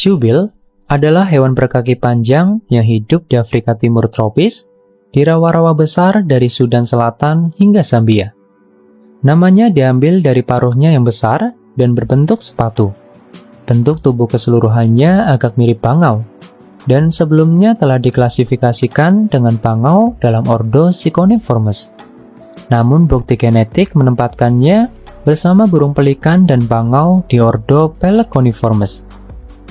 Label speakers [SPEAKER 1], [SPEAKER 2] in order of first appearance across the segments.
[SPEAKER 1] Syubil adalah hewan berkaki panjang yang hidup di Afrika Timur tropis, di rawa-rawa besar dari Sudan Selatan hingga Zambia. Namanya diambil dari paruhnya yang besar dan berbentuk sepatu. Bentuk tubuh keseluruhannya agak mirip bangau, dan sebelumnya telah diklasifikasikan dengan bangau dalam ordo Syconiformes. Namun bukti genetik menempatkannya bersama burung pelikan dan bangau di ordo Peleconiformes.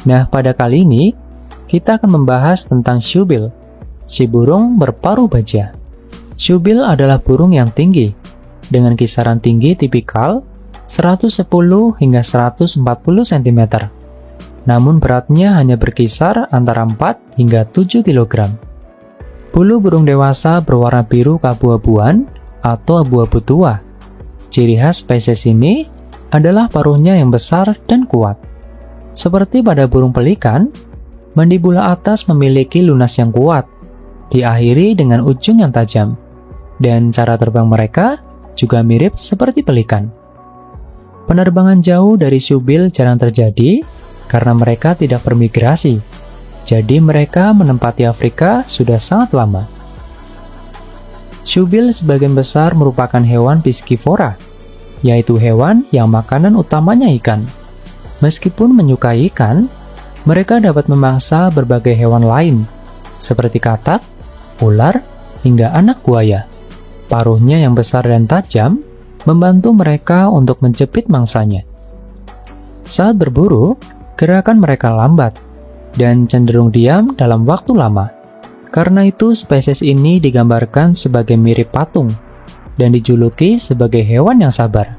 [SPEAKER 1] Nah, pada kali ini, kita akan membahas tentang syubil, si burung berparuh baja. Syubil adalah burung yang tinggi, dengan kisaran tinggi tipikal 110 hingga 140 cm. Namun beratnya hanya berkisar antara 4 hingga 7 kg. Bulu burung dewasa berwarna biru keabu-abuan atau abu-abu tua. Ciri khas spesies ini adalah paruhnya yang besar dan kuat. Seperti pada burung pelikan, mandibula atas memiliki lunas yang kuat, diakhiri dengan ujung yang tajam, dan cara terbang mereka juga mirip seperti pelikan. Penerbangan jauh dari syubil jarang terjadi karena mereka tidak bermigrasi, jadi mereka menempati Afrika sudah sangat lama. Syubil sebagian besar merupakan hewan piscivora, yaitu hewan yang makanan utamanya ikan. Meskipun menyukai ikan, mereka dapat memangsa berbagai hewan lain, seperti katak, ular, hingga anak buaya. Paruhnya yang besar dan tajam membantu mereka untuk menjepit mangsanya. Saat berburu, gerakan mereka lambat dan cenderung diam dalam waktu lama. Karena itu, spesies ini digambarkan sebagai mirip patung dan dijuluki sebagai hewan yang sabar.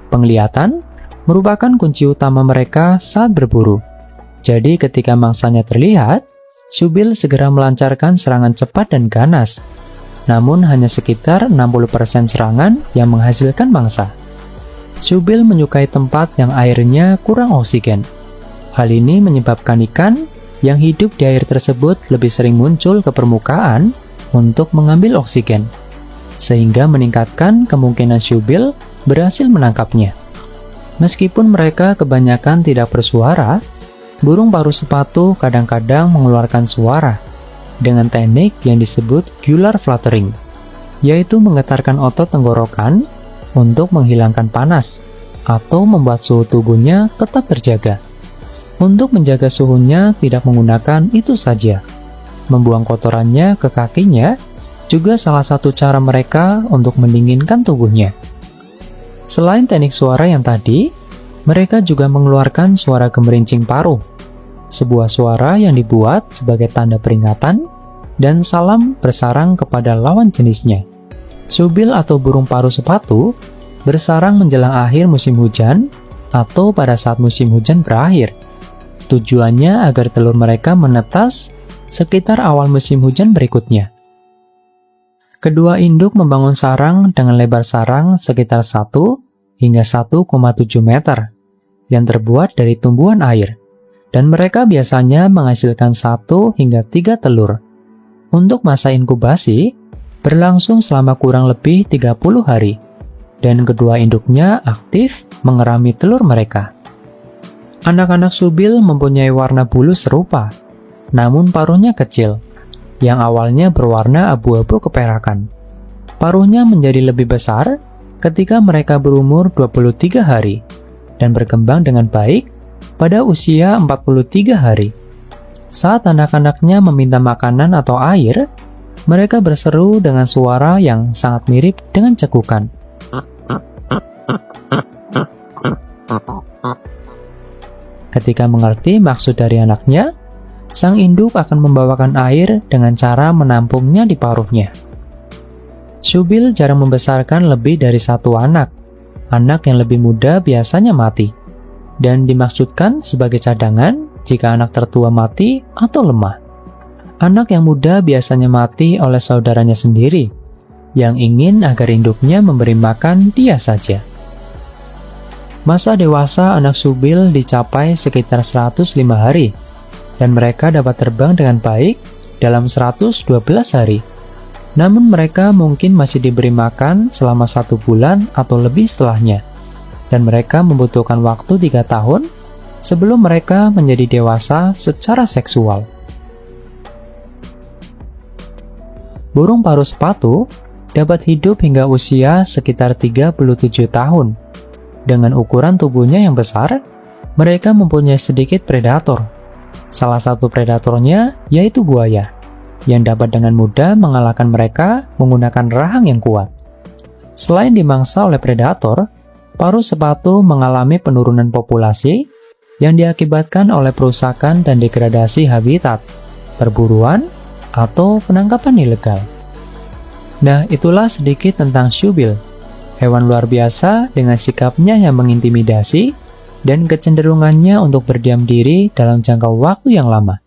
[SPEAKER 1] Penglihatan merupakan kunci utama mereka saat berburu. Jadi ketika mangsanya terlihat, syubil segera melancarkan serangan cepat dan ganas. Namun hanya sekitar 60% serangan yang menghasilkan mangsa. Syubil menyukai tempat yang airnya kurang oksigen. Hal ini menyebabkan ikan yang hidup di air tersebut lebih sering muncul ke permukaan untuk mengambil oksigen, sehingga meningkatkan kemungkinan syubil berhasil menangkapnya. Meskipun mereka kebanyakan tidak bersuara, burung paruh sepatu kadang-kadang mengeluarkan suara dengan teknik yang disebut gular fluttering, yaitu menggetarkan otot tenggorokan untuk menghilangkan panas atau membuat suhu tubuhnya tetap terjaga. Untuk menjaga suhunya tidak menggunakan itu saja. Membuang kotorannya ke kakinya juga salah satu cara mereka untuk mendinginkan tubuhnya. Selain teknik suara yang tadi, mereka juga mengeluarkan suara gemerincing paruh, sebuah suara yang dibuat sebagai tanda peringatan dan salam bersarang kepada lawan jenisnya. Syubil atau burung paruh sepatu bersarang menjelang akhir musim hujan atau pada saat musim hujan berakhir. Tujuannya agar telur mereka menetas sekitar awal musim hujan berikutnya. Kedua induk membangun sarang dengan lebar sarang sekitar 1 hingga 1,7 meter yang terbuat dari tumbuhan air, dan mereka biasanya menghasilkan 1 hingga 3 telur. Untuk masa inkubasi berlangsung selama kurang lebih 30 hari, dan kedua induknya aktif mengerami telur mereka. Anak-anak syubil mempunyai warna bulu serupa, namun paruhnya kecil, yang awalnya berwarna abu-abu keperakan. Paruhnya menjadi lebih besar ketika mereka berumur 23 hari dan berkembang dengan baik pada usia 43 hari. Saat anak-anaknya meminta makanan atau air, mereka berseru dengan suara yang sangat mirip dengan cekukan. Ketika mengerti maksud dari anaknya, sang induk akan membawakan air dengan cara menampungnya di paruhnya. Syubil jarang membesarkan lebih dari 1 anak. Anak yang lebih muda biasanya mati, dan dimaksudkan sebagai cadangan jika anak tertua mati atau lemah. Anak yang muda biasanya mati oleh saudaranya sendiri, yang ingin agar induknya memberi makan dia saja. Masa dewasa anak syubil dicapai sekitar 105 hari, dan mereka dapat terbang dengan baik dalam 112 hari. Namun mereka mungkin masih diberi makan selama 1 bulan atau lebih setelahnya, dan mereka membutuhkan waktu 3 tahun sebelum mereka menjadi dewasa secara seksual. Burung paruh sepatu dapat hidup hingga usia sekitar 37 tahun. Dengan ukuran tubuhnya yang besar, mereka mempunyai sedikit predator. Salah satu predatornya yaitu buaya, yang dapat dengan mudah mengalahkan mereka menggunakan rahang yang kuat. Selain dimangsa oleh predator, paruh sepatu mengalami penurunan populasi yang diakibatkan oleh perusakan dan degradasi habitat, perburuan, atau penangkapan ilegal. Nah, itulah sedikit tentang Syubil, hewan luar biasa dengan sikapnya yang mengintimidasi dan kecenderungannya untuk berdiam diri dalam jangka waktu yang lama.